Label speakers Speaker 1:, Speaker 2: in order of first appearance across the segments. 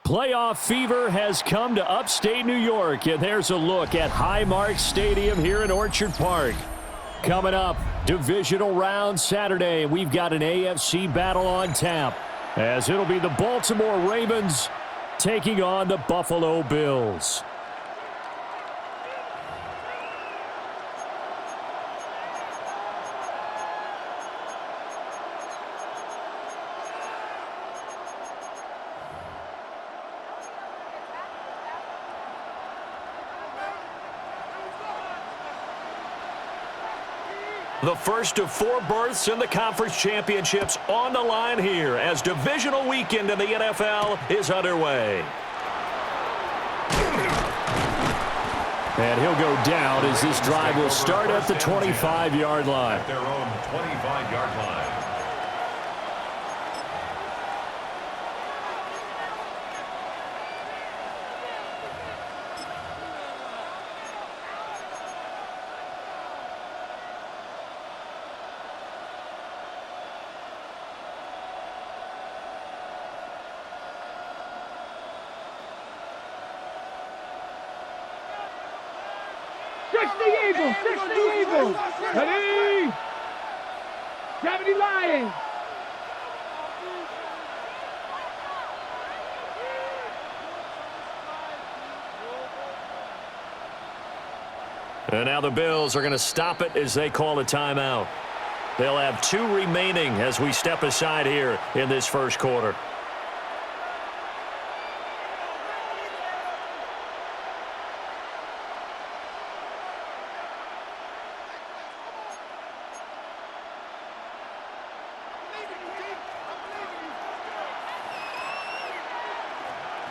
Speaker 1: Playoff fever has come to upstate New York, and there's a look at Highmark Stadium here in Orchard Park. Coming up, divisional round Saturday, we've got an AFC battle on tap, as it'll be the Baltimore Ravens taking on the Buffalo Bills.
Speaker 2: The first of 4 berths in the conference championships on the line here as divisional weekend in the NFL is underway.
Speaker 1: And he'll go down as this drive will start at the 25-yard line.
Speaker 3: At their own 25-yard line.
Speaker 4: Touch the Eagles! Touch the Eagles! Ready? 70 Lions!
Speaker 2: And now the Bills are going to stop it as they call a timeout. They'll have 2 remaining as we step aside here in this first quarter.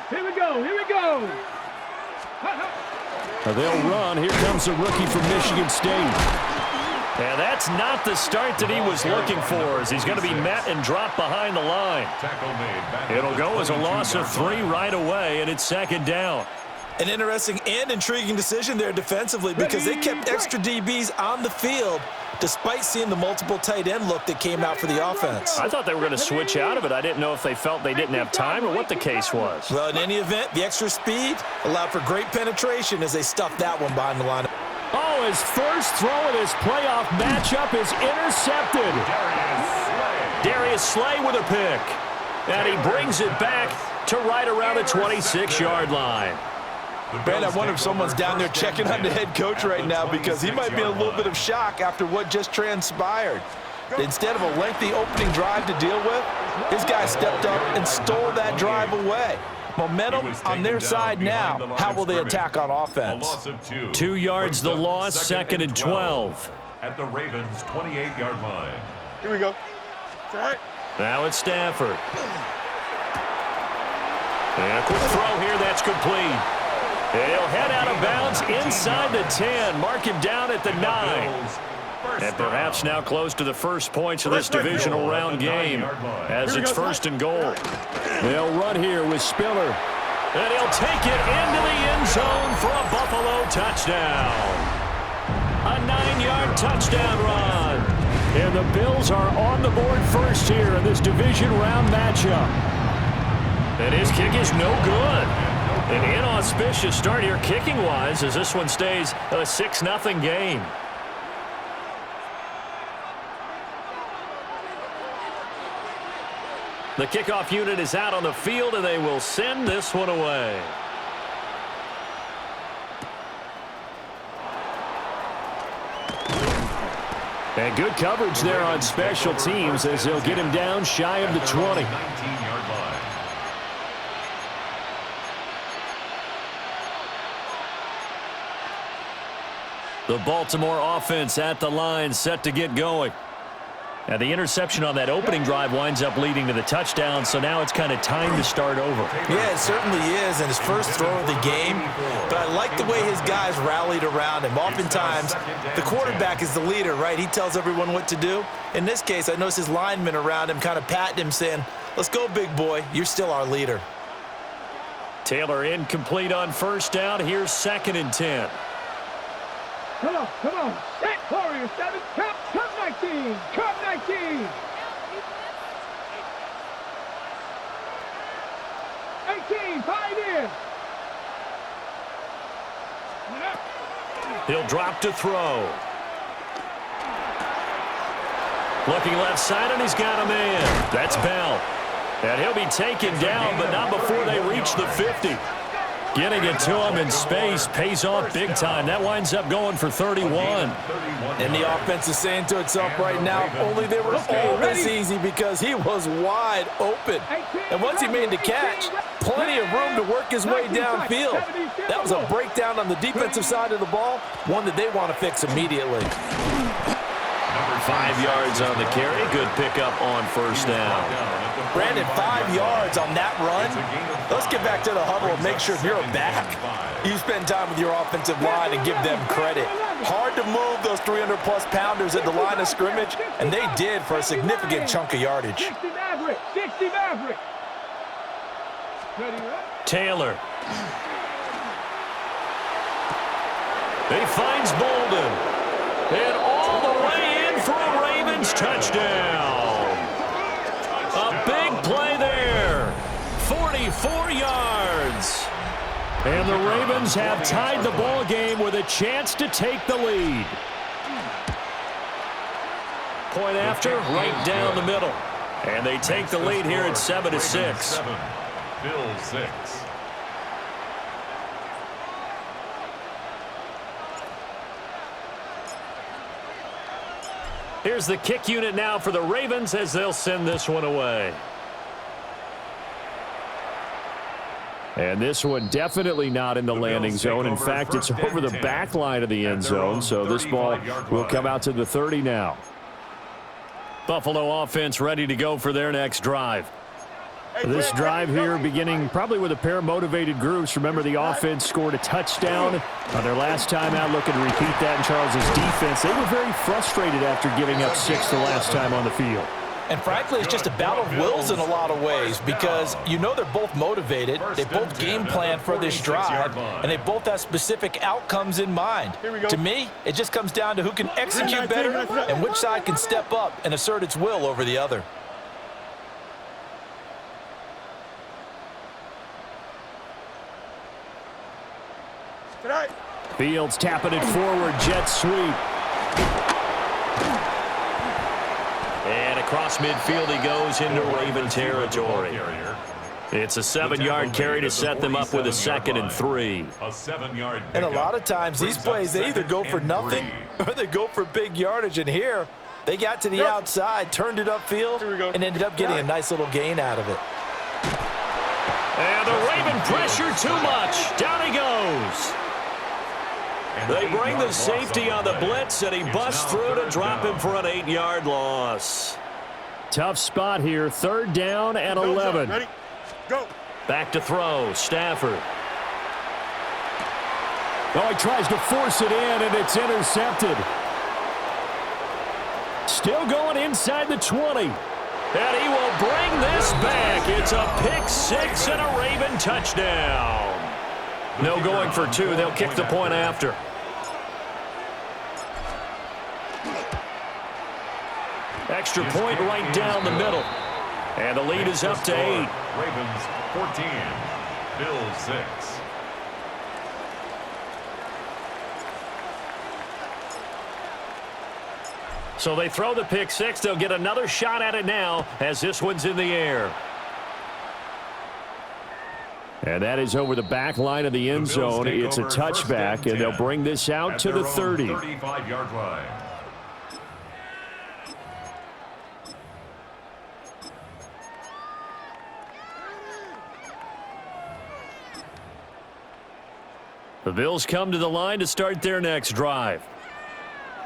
Speaker 4: Here we go, here we go.
Speaker 1: They'll run. Here comes a rookie from Michigan State.
Speaker 2: And that's not the start that he was looking for, as he's going to be met and dropped behind the line. It'll go as a loss of 3 right away, and it's second down.
Speaker 5: An interesting and intriguing decision there defensively, because they kept extra DBs on the field despite seeing the multiple tight end look that came out for the offense.
Speaker 2: I thought they were going to switch out of it. I didn't know if they felt they didn't have time or what the case was.
Speaker 5: Well, in any event, the extra speed allowed for great penetration as they stuffed that one behind the line.
Speaker 1: Oh, his first throw of this playoff matchup is intercepted.
Speaker 2: Darius Slay with a pick. And he brings it back to right around the 26-yard line.
Speaker 5: Brand, I wonder if someone's down there checking on the head coach right now, because he might be in a little bit of shock after what just transpired. Instead of a lengthy opening drive to deal with, his guy stepped up and stole that drive away. Momentum on their side now. How will they attack on offense?
Speaker 2: 2 yards the loss, second and 12.
Speaker 3: At the Ravens' 28-yard line.
Speaker 4: Here we go. All right.
Speaker 2: Now it's Stafford. And a quick throw here, that's complete. He'll head out of bounds inside the 10. Mark him down at the 9. And perhaps now close to the first points of this divisional round game as it's first and goal.
Speaker 1: They'll run here with Spiller.
Speaker 2: And he'll take it into the end zone for a Buffalo touchdown. A 9-yard touchdown run.
Speaker 1: And the Bills are on the board first here in this division round matchup.
Speaker 2: And his kick is no good. An inauspicious start here kicking-wise as this one stays a 6-0 game. The kickoff unit is out on the field, and they will send this one away.
Speaker 1: And good coverage there on special teams as they'll get him down shy of the 20.
Speaker 3: 19-yard line.
Speaker 2: The Baltimore offense at the line, set to get going. Now the interception on that opening drive winds up leading to the touchdown, so now it's kind of time to start over.
Speaker 5: Yeah, it certainly is, and his first throw of the game. But I like the way his guys rallied around him. Oftentimes, the quarterback is the leader, right? He tells everyone what to do. In this case, I noticed his linemen around him kind of patting him, saying, "Let's go, big boy. You're still our leader."
Speaker 2: Taylor incomplete on first down. Here's second and 10.
Speaker 4: Come on, come on. Set Warrior 7. Come 19. Come 19. 18. Pioneer.
Speaker 2: He'll drop to throw. Looking left side, and he's got a man. That's Bell. And he'll be taken down, but not before they reach the 50. Getting it to him in space pays off big time. That winds up going for 31.
Speaker 5: And the offense is saying to itself right now, only they were all this easy because he was wide open. And once he made the catch, plenty of room to work his way downfield. That was a breakdown on the defensive side of the ball, one that they want to fix immediately.
Speaker 2: 5 yards on the carry. Good pickup on first down.
Speaker 5: Brandon, 5 yards on that run. Let's get back to the huddle and make sure you're back. You spend time with your offensive line and give them credit. Hard to move those 300-plus pounders at the line of scrimmage, and they did for a significant chunk of yardage.
Speaker 4: 60 Maverick. 60 Maverick.
Speaker 2: Taylor. He finds Bolden. And all the way in for a Ravens touchdown. A big play there. 44 yards.
Speaker 1: And the Ravens have tied the ball game with a chance to take the lead.
Speaker 2: Point after, right down the middle. And they take the lead here at 7-6.
Speaker 3: Bill 6.
Speaker 2: Here's the kick unit now for the Ravens as they'll send this one away.
Speaker 1: And this one definitely not in the landing zone. In fact, it's over the back line of the end zone. So this ball will come out to the 30 now.
Speaker 2: Buffalo offense ready to go for their next drive.
Speaker 1: This drive here beginning probably with a pair of motivated groups. Remember, the offense scored a touchdown on their last time out, looking to repeat that in Charles's defense. They were very frustrated after giving up 6 the last time on the field.
Speaker 5: And frankly, it's just a battle of wills in a lot of ways because you know they're both motivated, they both game plan for this drive, and they both have specific outcomes in mind. To me, it just comes down to who can execute better and which side can step up and assert its will over the other.
Speaker 1: Fields tapping it forward, jet sweep.
Speaker 2: And across midfield he goes into Raven territory. It's a 7-yard carry to set them up with a 2nd and 3.
Speaker 3: A 7-yard
Speaker 5: And a lot of times these plays, they either go for nothing or they go for big yardage. And here, they got to the outside, turned it upfield, and ended up getting a nice little gain out of it.
Speaker 2: And the Raven pressure too much. Down he goes. They bring the safety on the blitz, and he busts through to drop him for an 8-yard loss.
Speaker 1: Tough spot here, 3rd down and 11.
Speaker 6: Ready? Go.
Speaker 2: Back to throw, Stafford.
Speaker 1: Oh, he tries to force it in, and it's intercepted. Still going inside the 20.
Speaker 2: And he will bring this back. It's a pick 6 and a Raven touchdown. No going for 2. They'll kick the point after. Extra point right down the middle. And the lead is up to 8.
Speaker 3: Ravens 14, Bills 6.
Speaker 2: So they throw the pick 6. They'll get another shot at it now as this one's in the air.
Speaker 1: And that is over the back line of the end zone. It's a touchback, and they'll bring this out to the 30.
Speaker 3: 35-yard line.
Speaker 1: The Bills come to the line to start their next drive.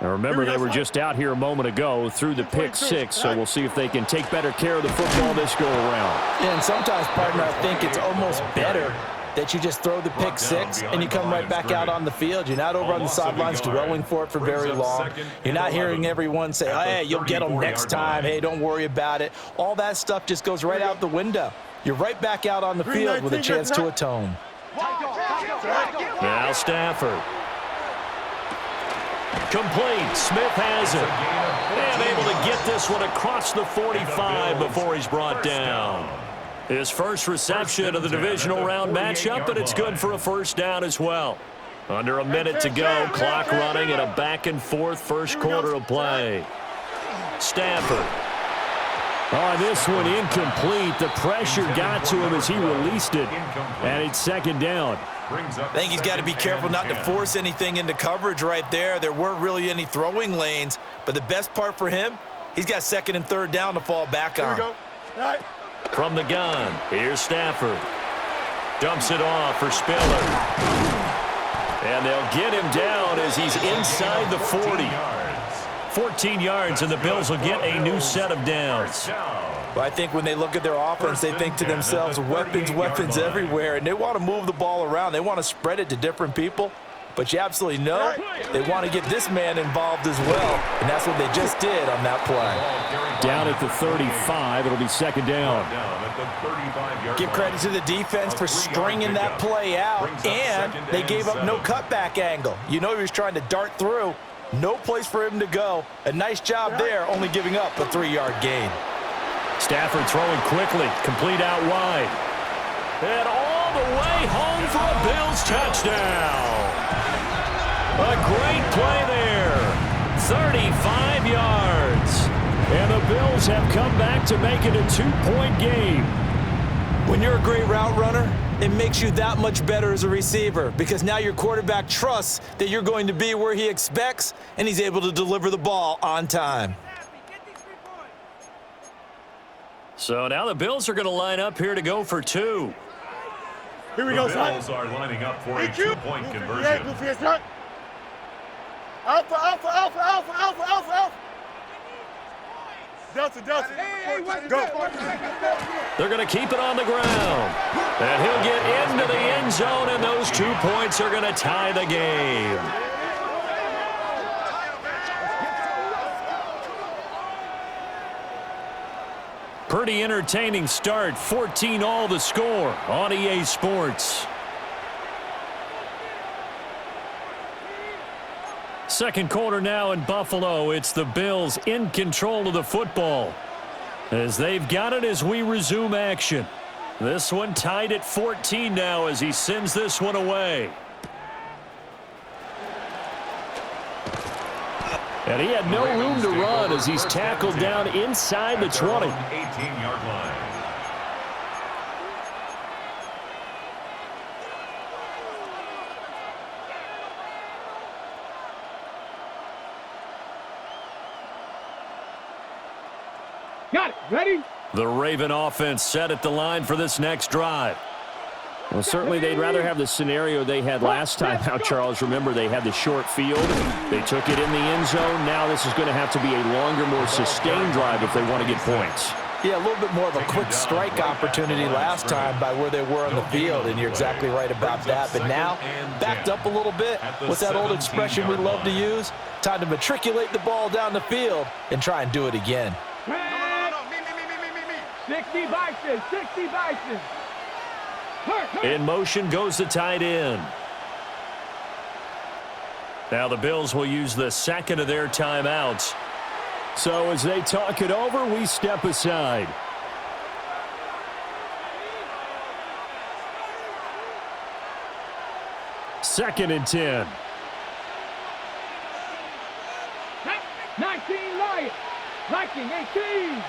Speaker 1: Now remember, they were just out here a moment ago through the pick 6, so we'll see if they can take better care of the football this go around.
Speaker 5: Yeah, and sometimes, partner, I think it's almost better that you just throw the pick 6 and you come right back out on the field. You're not over on the sidelines dwelling for it for very long. You're not hearing everyone say, oh, hey, you'll get them next time. Hey, don't worry about it. All that stuff just goes right out the window. You're right back out on the field with a chance to atone.
Speaker 2: Now Stafford. Complete. Smith has it. And able to get this one across the 45 before he's brought down. His first reception of the divisional round matchup, but it's good for a 1st down as well. Under a minute to go, clock running, and a back-and-forth first quarter of play. Stafford.
Speaker 1: Oh, this one incomplete. The pressure got to him as he released it, and it's 2nd down.
Speaker 5: I think he's got to be careful not to force anything into coverage right there. There weren't really any throwing lanes, but the best part for him, he's got 2nd and 3rd down to fall back on.
Speaker 2: From the gun, here's Stafford. Dumps it off for Spiller. And they'll get him down as he's inside the 40. 14 yards, and the Bills will get a new set of downs.
Speaker 5: Well, I think when they look at their offense, they think to themselves, weapons everywhere, and they want to move the ball around. They want to spread it to different people. But you absolutely know they want to get this man involved as well, and that's what they just did on that play.
Speaker 1: Down at the 35, it'll be 2nd down.
Speaker 5: Give credit to the defense for stringing that play out, and they gave up no cutback angle. You know he was trying to dart through. No place for him to go. A nice job there, only giving up a 3-yard gain.
Speaker 1: Stafford throwing quickly, complete out wide.
Speaker 2: And all the way home for a Bills touchdown. A great play there. 35 yards.
Speaker 1: And the Bills have come back to make it a 2-point game.
Speaker 5: When you're a great route runner, it makes you that much better as a receiver because now your quarterback trusts that you're going to be where he expects, and he's able to deliver the ball on time.
Speaker 2: So now the Bills are going to line up here to go for 2.
Speaker 3: Here we go, the Bills are lining up for a 2-point conversion.
Speaker 6: Alpha, alpha, alpha, alpha, alpha, alpha, alpha.
Speaker 1: They're going to keep it on the ground. And he'll get into the end zone, and those 2 points are going to tie the game. Pretty entertaining start. 14-all the score on EA Sports. Second quarter now in Buffalo. It's the Bills in control of the football as they've got it as we resume action. This one tied at 14 now as he sends this one away. And he had no room to run as he's tackled down inside the 20.
Speaker 3: 18-yard line.
Speaker 4: Got it. Ready?
Speaker 1: The Raven offense set at the line for this next drive. Well, certainly they'd rather have the scenario they had last time out, Charles. Remember, they had the short field. They took it in the end zone. Now this is going to have to be a longer, more sustained drive if they want to get points.
Speaker 5: Yeah, a little bit more of a quick strike opportunity last time by where they were on the field, and you're exactly right about that. But now, backed up a little bit, what's that old expression we love to use? Time to matriculate the ball down the field and try and do it again.
Speaker 4: 60 Bison, 60 Bison.
Speaker 1: In motion goes the tight end. Now the Bills will use the second of their timeouts. So as they talk it over, we step aside. Second and 10.
Speaker 4: 19 Lions. Viking 18.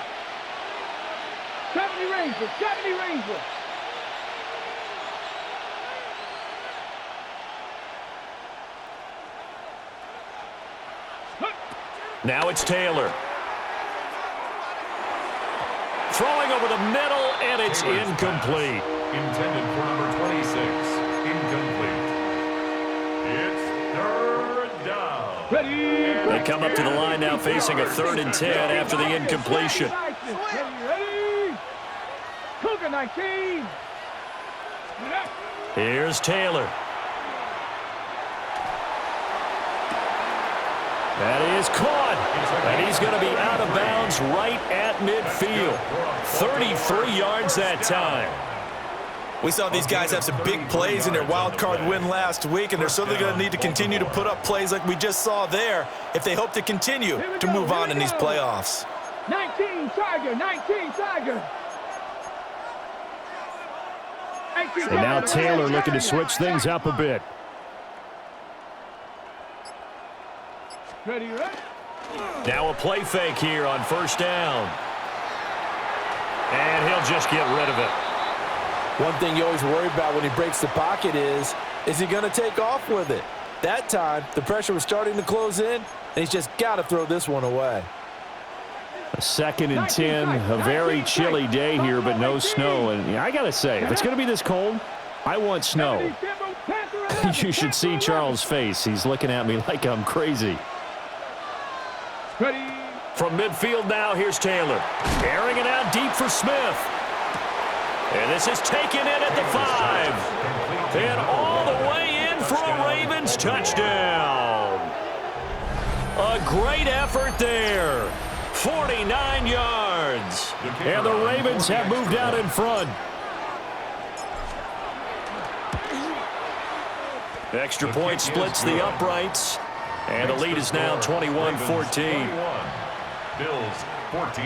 Speaker 4: 70 Rangers, 70 Rangers.
Speaker 1: Now it's Taylor. Throwing over the middle, and it's incomplete.
Speaker 3: Intended for number 26. Incomplete. It's third down.
Speaker 4: Ready?
Speaker 1: They come up to the line now facing a 3rd and 10 after the incompletion.
Speaker 4: Ready? Cougar 19.
Speaker 1: Here's Taylor. That is caught, and he's going to be out of bounds right at midfield. 33 yards that time.
Speaker 5: We saw these guys have some big plays in their wild card win last week, and they're certainly going to need to continue to put up plays like we just saw there if they hope to continue to move on in these playoffs.
Speaker 4: 19 Tiger, 19 Tiger.
Speaker 1: And now Taylor looking to switch things up a bit.
Speaker 4: Ready, ready?
Speaker 1: Now a play fake here on first down. And he'll just get rid of it.
Speaker 5: One thing you always worry about when he breaks the pocket is he going to take off with it? That time, the pressure was starting to close in, and he's just got to throw this one away.
Speaker 1: A 2nd and 10, a very chilly day here, but no snow. And I got to say, if it's going to be this cold, I want snow. You should see Charles' face. He's looking at me like I'm crazy.
Speaker 4: Ready?
Speaker 1: From midfield now, here's Taylor. Airing it out deep for Smith. And this is taken in at the 5. And all the way in for a Ravens touchdown. A great effort there. 49 yards. And the Ravens have moved out in front. Extra point splits the uprights. And the lead is now 21-14.
Speaker 3: Bills 14.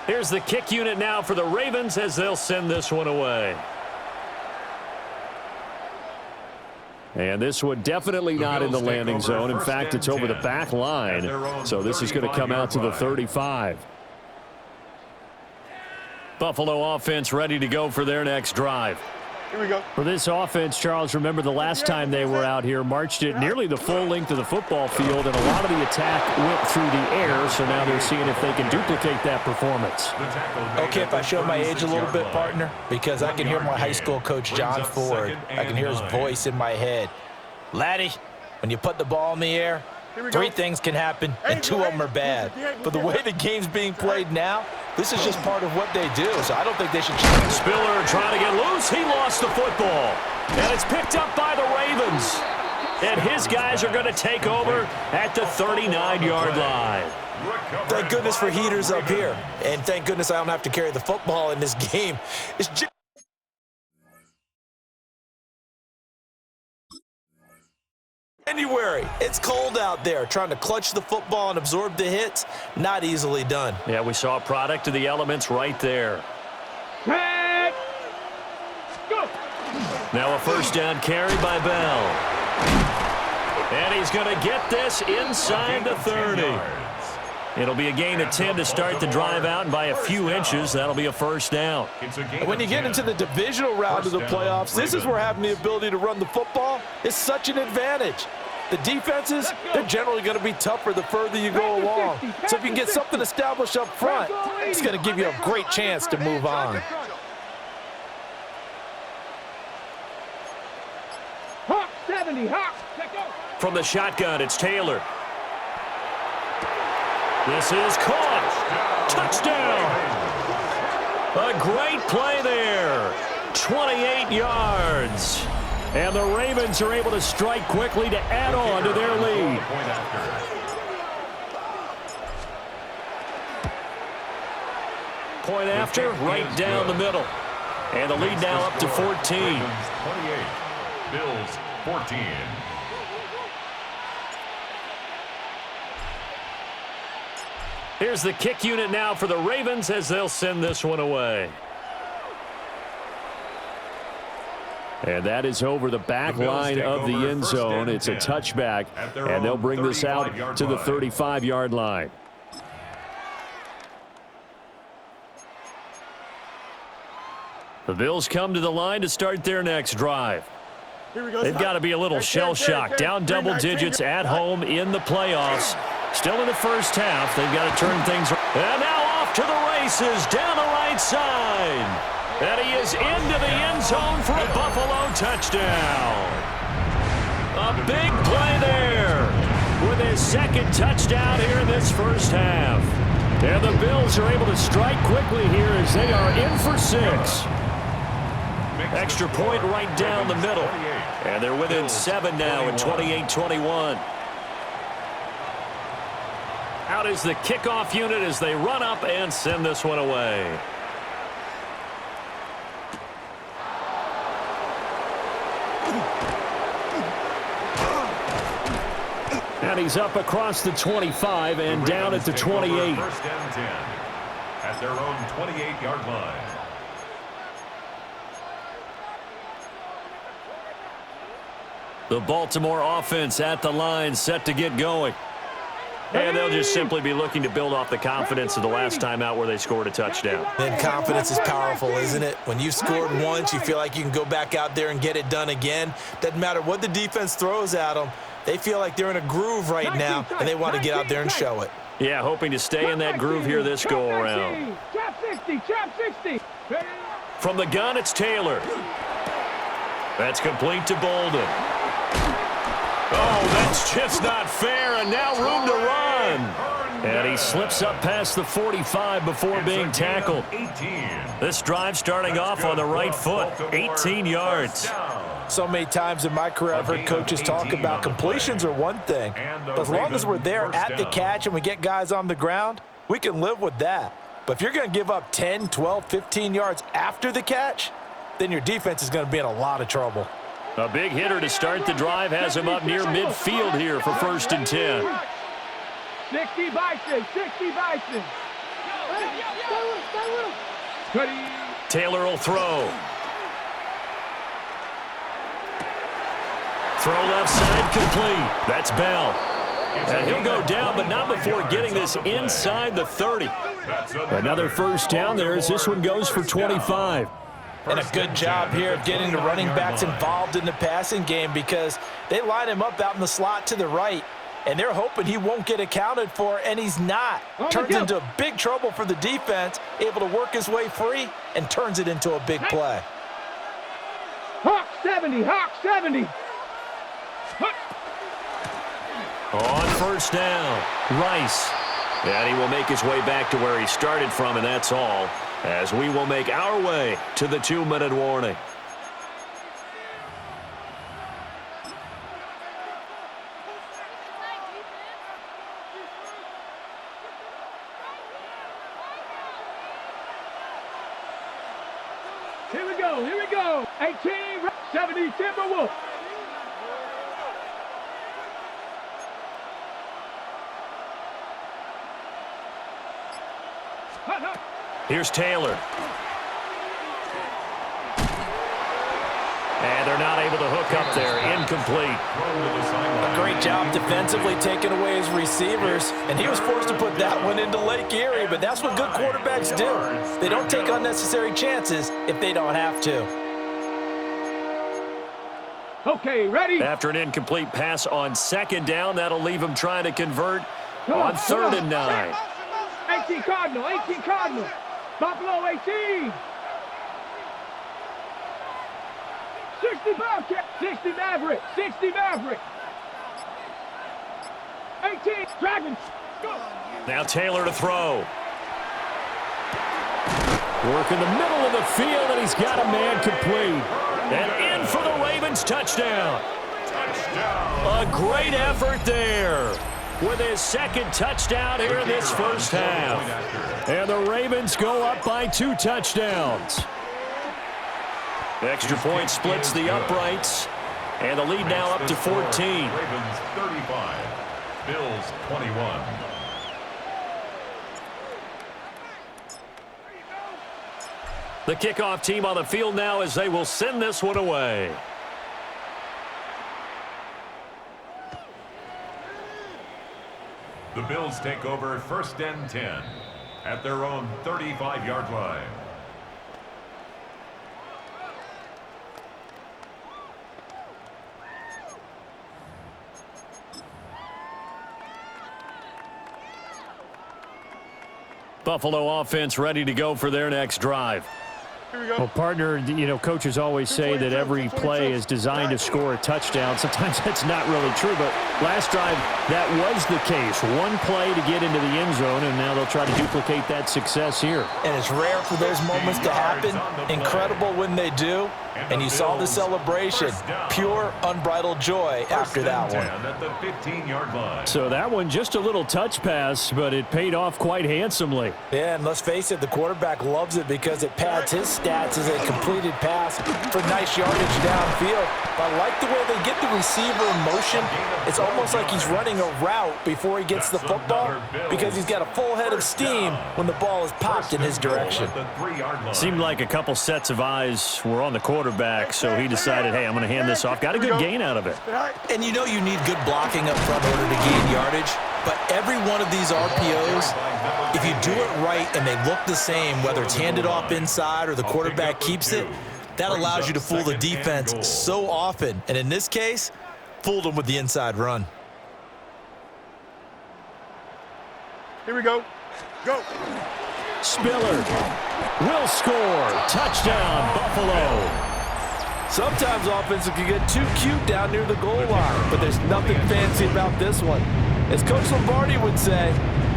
Speaker 1: Here's the kick unit now for the Ravens as they'll send this one away. And this one definitely not in the landing zone. In fact, it's over the back line. So this is going to come out to the 35. Buffalo offense ready to go for their next drive.
Speaker 6: Here we go.
Speaker 1: For this offense, Charles, remember the last time they were out here, marched it nearly the full length of the football field, and a lot of the attack went through the air, so now they're seeing if they can duplicate that performance.
Speaker 5: Okay, if I show my age a little bit, partner, because I can hear my high school coach, John Ford. I can hear his voice in my head. Laddie, when you put the ball in the air, three things can happen, and two of them are bad. But the way the game's being played now, this is just part of what they do, so I don't think they should change.
Speaker 1: Spiller trying to get loose. He lost the football. And it's picked up by the Ravens. And his guys are going to take over at the 39-yard line.
Speaker 5: Thank goodness for heaters up here. And thank goodness I don't have to carry the football in this game. It's January. It's cold out there. Trying to clutch the football and absorb the hits, not easily done.
Speaker 1: Yeah, we saw a product of the elements right there.
Speaker 4: Set. Go.
Speaker 1: Now a first down carry by Bell. And he's going to get this inside the 30. It'll be a gain of 10 to start the drive out, and by a few inches, that'll be a first down.
Speaker 5: When you get into the divisional round of the playoffs, this is where having the ability to run the football is such an advantage. The defenses, they're generally going to be tougher the further you go along. So if you can get something established up front, it's going to give you a great chance to move on.
Speaker 4: Hawk 70, Hawk.
Speaker 1: From the shotgun, it's Taylor. This is caught. Touchdown. A great play there. 28 yards. And the Ravens are able to strike quickly to add on to their lead. Point after, right down the middle. And the lead now up to 14.
Speaker 3: 28. Bills 14.
Speaker 1: Here's the kick unit now for the Ravens as they'll send this one away. And that is over the back line of the end zone. It's a touchback, and they'll bring this out to the 35-yard line. The Bills come to the line to start their next drive. They've got to be a little shell-shocked. Down double digits at home in the playoffs. Still in the first half. They've got to turn things around. And now off to the races down the right side. And he is into the end zone for a Buffalo touchdown. A big play there with his second touchdown here in this first half. And the Bills are able to strike quickly here as they are in for 6. Extra point right down the middle. And they're within 7 now at 28-21. Out is the kickoff unit as they run up and send this one away. And he's up across the 25 and down at the 28.
Speaker 3: First and 10 at their own 28-yard line.
Speaker 1: The Baltimore offense at the line, set to get going. And they'll just simply be looking to build off the confidence of the last time out where they scored a touchdown.
Speaker 5: And confidence is powerful, isn't it? When you've scored once, you feel like you can go back out there and get it done again. Doesn't matter what the defense throws at them. They feel like they're in a groove right now, and they want to get out there and show it.
Speaker 1: Yeah, hoping to stay in that groove here this go-around.
Speaker 4: Chop 60, chop 60.
Speaker 1: From the gun, it's Taylor. That's complete to Bolden. Oh, that's just not fair, and now room to run. And he slips up past the 45 before being tackled. This drive starting off on the right foot, 18 yards.
Speaker 5: So many times in my career I've heard coaches talk about completions are one thing. But as long as we're there at the catch and we get guys on the ground, we can live with that. But if you're going to give up 10, 12, 15 yards after the catch, then your defense is going to be in a lot of trouble.
Speaker 1: A big hitter to start the drive has him up near midfield here for first and 10.
Speaker 4: 60 Bison, 60 Bison.
Speaker 1: Taylor will throw. Throw left side complete. That's Bell. And he'll go down, but not before getting this inside the 30. Another first down there as this one goes for 25.
Speaker 5: And a good job here of getting the running backs involved in the passing game because they line him up out in the slot to the right, and they're hoping he won't get accounted for, and he's not. Turns into big trouble for the defense, able to work his way free, and turns it into a big play.
Speaker 4: Hawk 70, Hawk 70.
Speaker 2: On first down, Rice. And he will make his way back to where he started from, and that's all, as we will make our way to the 2-minute warning.
Speaker 4: Here we go, here we go. 18, 70, Timberwolves.
Speaker 2: Here's Taylor. And they're not able to hook up there. Incomplete.
Speaker 5: A great job defensively taking away his receivers, and he was forced to put that one into Lake Erie, but that's what good quarterbacks do. They don't take unnecessary chances if they don't have to.
Speaker 4: Okay, ready?
Speaker 2: After an incomplete pass on second down, that'll leave him trying to convert on 3rd and 9.
Speaker 4: 18 Cardinal, 18 Cardinal. Buffalo 18. 60 Bobcat, 60 Maverick, 60 Maverick. 18 Dragons. Go.
Speaker 2: Now Taylor to throw. Work in the middle of the field, and he's got a man complete. And in for the Ravens touchdown. A great effort there with his second touchdown here in this first half. And the Ravens go up by 2 touchdowns. Extra point splits the uprights, and the lead now up to 14.
Speaker 3: Ravens 35, Bills 21.
Speaker 2: The kickoff team on the field now as they will send this one away.
Speaker 3: The Bills take over 1st and 10 at their own 35-yard line.
Speaker 2: Buffalo offense ready to go for their next drive.
Speaker 1: Well, partner, you know, coaches always say that every play is designed to score a touchdown. Sometimes that's not really true, but last drive, that was the case. One play to get into the end zone, and now they'll try to duplicate that success here.
Speaker 5: And it's rare for those moments to happen. Incredible when they do. And you saw the celebration. Pure, unbridled joy after that one.
Speaker 3: At the 15-yard line.
Speaker 1: So that one, just a little touch pass, but it paid off quite handsomely.
Speaker 5: Yeah, and let's face it, the quarterback loves it because it pads his stats as a completed pass for nice yardage downfield. But I like the way they get the receiver in motion. It's almost like he's running a route before he gets the football because he's got a full head of steam when the ball is popped in his direction.
Speaker 2: Seemed like a couple sets of eyes were on the quarterback, so he decided, hey, I'm going to hand this off. Got a good gain out of it.
Speaker 5: And you know you need good blocking up front in order to gain yardage, but every one of these RPOs, if you do it right and they look the same, whether it's handed off inside or the quarterback keeps it, that allows you to fool the defense so often. And in this case, fooled them with the inside run.
Speaker 4: Here we go. Go.
Speaker 1: Spiller will score. Touchdown, Buffalo.
Speaker 5: Sometimes offenses can get too cute down near the goal line, but there's nothing fancy about this one. As Coach Lombardi would say,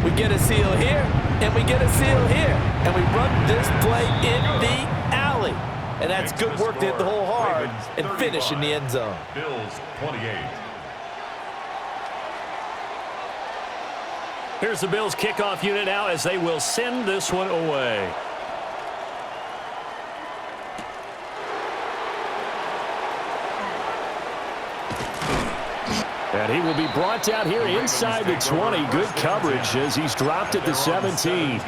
Speaker 5: we get a seal here, and we get a seal here, and we run this play in the alley. And that's good work to hit the hole hard and finish in the end zone.
Speaker 3: Bills 28.
Speaker 2: Here's the Bills kickoff unit now as they will send this one away.
Speaker 1: And he will be brought down here inside the 20. Good coverage as he's dropped at the 17.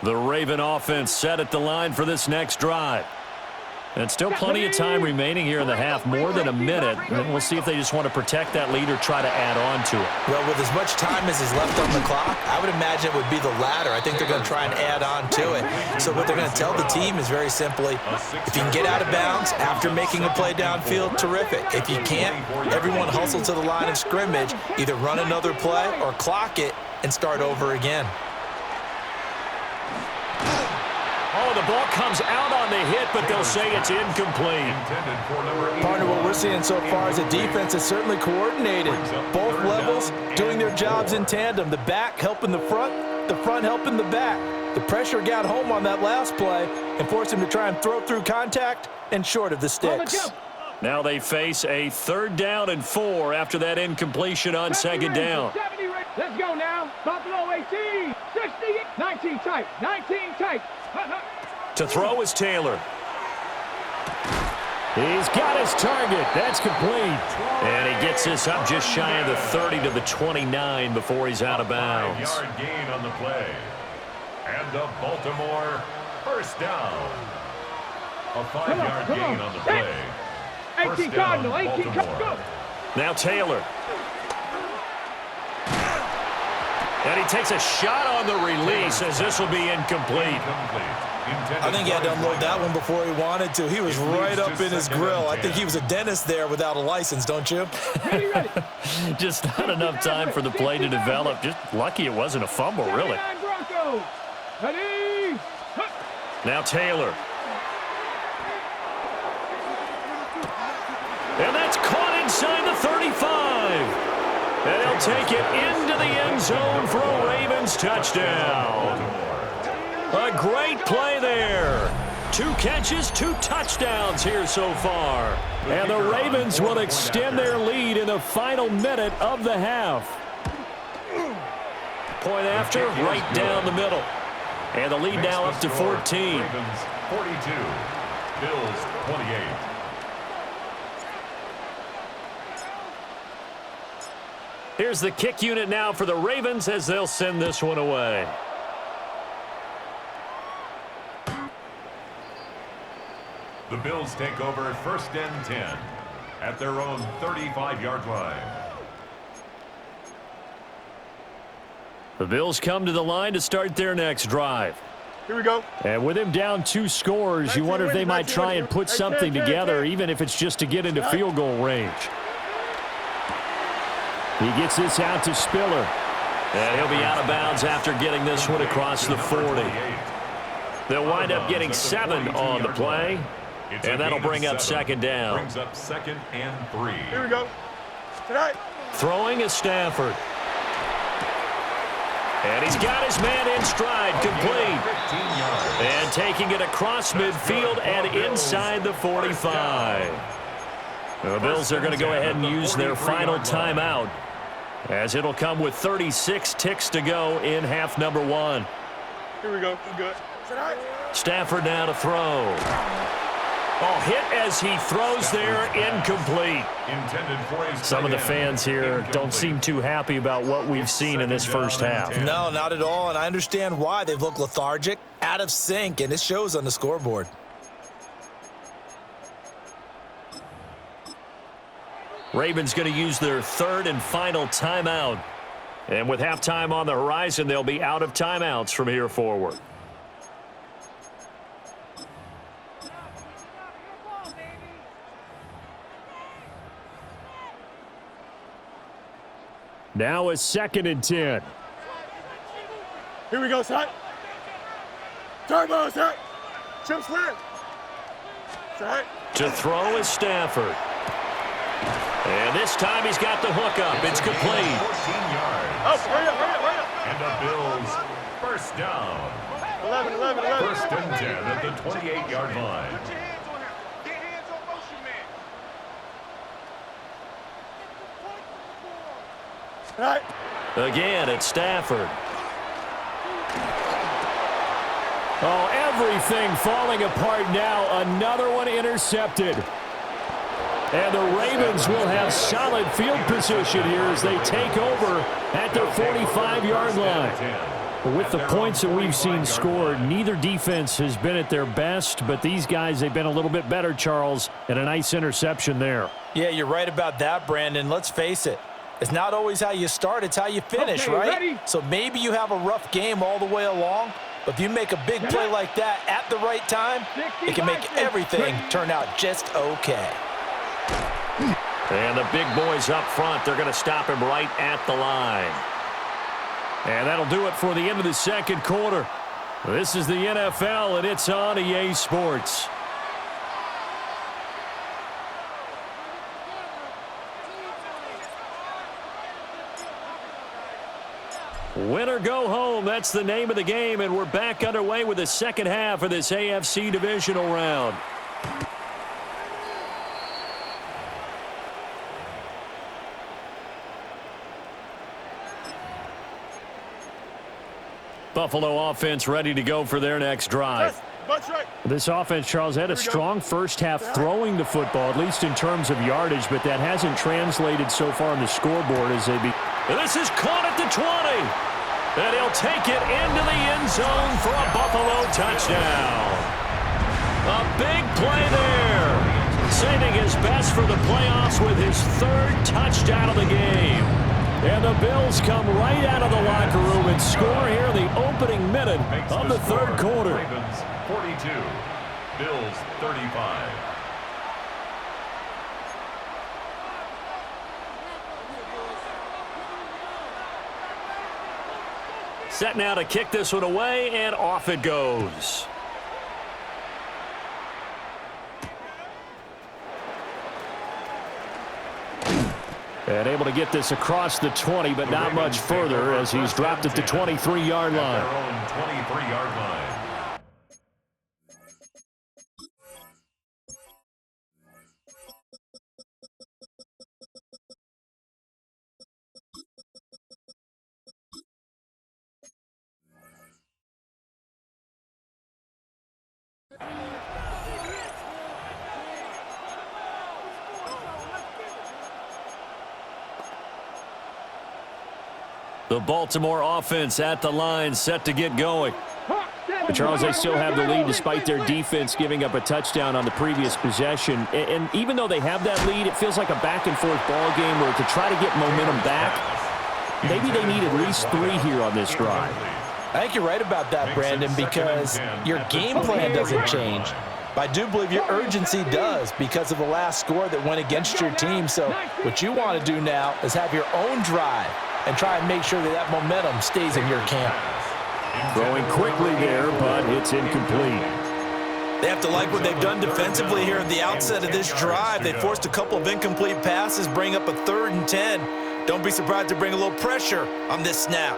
Speaker 2: The Raven offense set at the line for this next drive. And still plenty of time remaining here in the half, more than a minute. And we'll see if they just want to protect that lead or try to add on to it.
Speaker 5: Well, with as much time as is left on the clock, I would imagine it would be the latter. I think they're going to try and add on to it. So what they're going to tell the team is very simply, if you can get out of bounds after making a play downfield, terrific. If you can't, everyone hustle to the line of scrimmage, either run another play or clock it and start over again.
Speaker 2: Oh, the ball comes out on the hit, but they'll say it's incomplete.
Speaker 5: Partner, what we're seeing so far is the defense is certainly coordinated. Both levels doing their jobs in tandem. The back helping the front helping the back. The pressure got home on that last play and forced him to try and throw through contact and short of the sticks.
Speaker 2: Now they face a 3rd down and 4 after that incompletion on 2nd down.
Speaker 4: Let's go now. Buffalo 18, 60, 19 tight, 19 tight.
Speaker 2: To throw is Taylor.
Speaker 1: He's got his target. That's complete.
Speaker 2: And he gets this up just shy of the 30 to the 29 before he's out of bounds.
Speaker 3: 5-yard gain on the play. And the Baltimore 1st down. A 5-yard gain on the play.
Speaker 4: 18 Cardinal, 18 Cardinal.
Speaker 2: Now Taylor. And he takes a shot on the release as this will be incomplete.
Speaker 5: I think he had to unload that one before he wanted to. He was right up in his grill. I think he was a dentist there without a license, don't you?
Speaker 2: Just not enough time for the play to develop. Just lucky it wasn't a fumble, really. Now Taylor. And that's caught inside the 35. And they'll take it into the end zone for a Ravens touchdown. A great play there. 2 catches, 2 touchdowns here so far.
Speaker 1: And the Ravens will extend their lead in the final minute of the half.
Speaker 2: Point after, right down the middle. And the lead now up to 14.
Speaker 3: Ravens 42, Bills 28.
Speaker 2: Here's the kick unit now for the Ravens as they'll send this one away.
Speaker 3: The Bills take over 1st and 10 at their own 35-yard line.
Speaker 1: The Bills come to the line to start their next drive.
Speaker 4: Here we go.
Speaker 1: And with him down 2 scores, you wonder if they might try and put something together, even if it's just to get into field goal range. He gets this out to Spiller.
Speaker 2: And he'll be out of bounds after getting this one across the 40. They'll wind up getting 7 on the play. And that'll bring up 2nd down.
Speaker 3: Brings up 2nd and 3.
Speaker 4: Here we go. Tonight.
Speaker 2: Throwing is Stafford. And he's got his man in stride, complete. And taking it across midfield and inside the 45. The Bills are going to go ahead and use their final timeout, as it'll come with 36 ticks to go in half number 1.
Speaker 4: Here we go. We're good. Tonight.
Speaker 2: Stafford now to throw. Oh, hit as he throws there, incomplete. Some of the fans here don't seem too happy about what we've seen in this first half.
Speaker 5: No, not at all, and I understand why. They've looked lethargic, out of sync, and it shows on the scoreboard.
Speaker 2: Ravens going to use their 3rd and final timeout. And with halftime on the horizon, they'll be out of timeouts from here forward.
Speaker 1: Now a 2nd and 10.
Speaker 4: Here we go, son. Turbo, son. Chip slant. Son.
Speaker 2: To throw is Stafford. And this time he's got the hook up. It's complete.
Speaker 3: 14 yards.
Speaker 4: Oh, hurry up, hurry up, hurry up.
Speaker 3: And the Bills 1st down.
Speaker 4: 11.
Speaker 3: 1st and 10 at the 28-yard line.
Speaker 4: All right.
Speaker 2: Again, it's Stafford.
Speaker 1: Oh, everything falling apart now. Another one intercepted. And the Ravens will have solid field position here as they take over at their 45-yard line. With the points that we've seen scored, neither defense has been at their best, but these guys, they've been a little bit better, Charles, and a nice interception there.
Speaker 5: Yeah, you're right about that, Brandon. Let's face it. It's not always how you start, it's how you finish,
Speaker 4: Okay,
Speaker 5: right?
Speaker 4: ready?
Speaker 5: So maybe you have a rough game all the way along, but if you make a big play like that at the right time, it can make everything turn out just okay.
Speaker 2: And the big boys up front, they're going to stop him right at the line.
Speaker 1: And that'll do it for the end of the 2nd quarter. This is the NFL, and it's on EA Sports. Win or go home, that's the name of the game, and we're back underway with the second half of this AFC divisional round. Buffalo offense ready to go for their next drive. This offense, Charles, had a strong first half throwing the football, at least in terms of yardage, but that hasn't translated so far on the scoreboard as they be.
Speaker 2: This is caught at the 20. And he'll take it into the end zone for a Buffalo touchdown. A big play there. Saving his best for the playoffs with his third touchdown of the game. And the Bills come right out of the locker room and score here in the opening minute of the third quarter.
Speaker 3: Ravens 42, Bills 35.
Speaker 2: Set now to kick this one away, and off it goes.
Speaker 1: And able to get this across the 20, but not much further as he's dropped at the 23-yard line.
Speaker 3: Their own 23-yard line.
Speaker 2: The Baltimore offense at the line, set to get going.
Speaker 1: But Charles, they still have the lead despite their defense giving up a touchdown on the previous possession. And even though they have that lead, it feels like a back-and-forth ball game where to try to get momentum back, maybe they need at least 3 here on this drive.
Speaker 5: I think you're right about that, Brandon, because your game plan doesn't change. But I do believe your urgency does because of the last score that went against your team. So what you want to do now is have your own drive and try and make sure that that momentum stays in your camp.
Speaker 1: Throwing quickly there, but it's incomplete.
Speaker 5: They have to like what they've done defensively here at the outset of this drive. They forced a couple of incomplete passes, bring up a 3rd and 10. Don't be surprised to bring a little pressure on this snap.